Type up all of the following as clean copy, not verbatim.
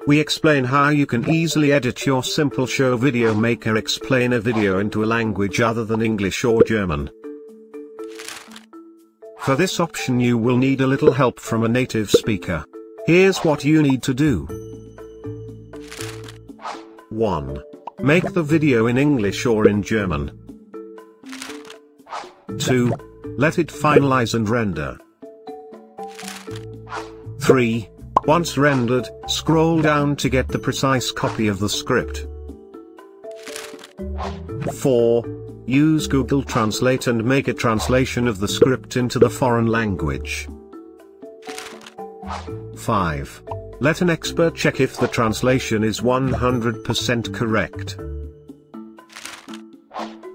we explain how you can easily edit your simpleshow video maker. Explain a video into a language other than English or German. For this option you will need a little help from a native speaker. Here's what you need to do. 1. Make the video in English or in German. 2. Let it finalize and render. 3. Once rendered, scroll down to get the precise copy of the script. 4. Use Google Translate and make a translation of the script into the foreign language. 5. Let an expert check if the translation is 100% correct.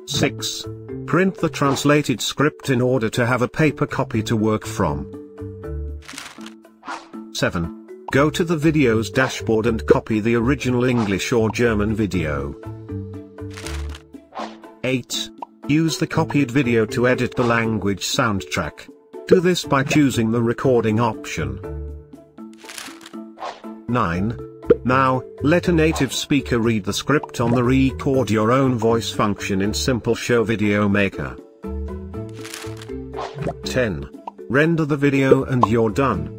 6. Print the translated script in order to have a paper copy to work from. 7. Go to the video's dashboard and copy the original English or German video. 8. Use the copied video to edit the language soundtrack. Do this by choosing the recording option. 9. Now, let a native speaker read the script on the record your own voice function in simpleshow Video Maker. 10. Render the video and you're done.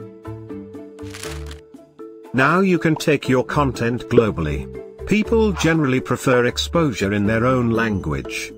Now you can take your content globally. People generally prefer exposure in their own language.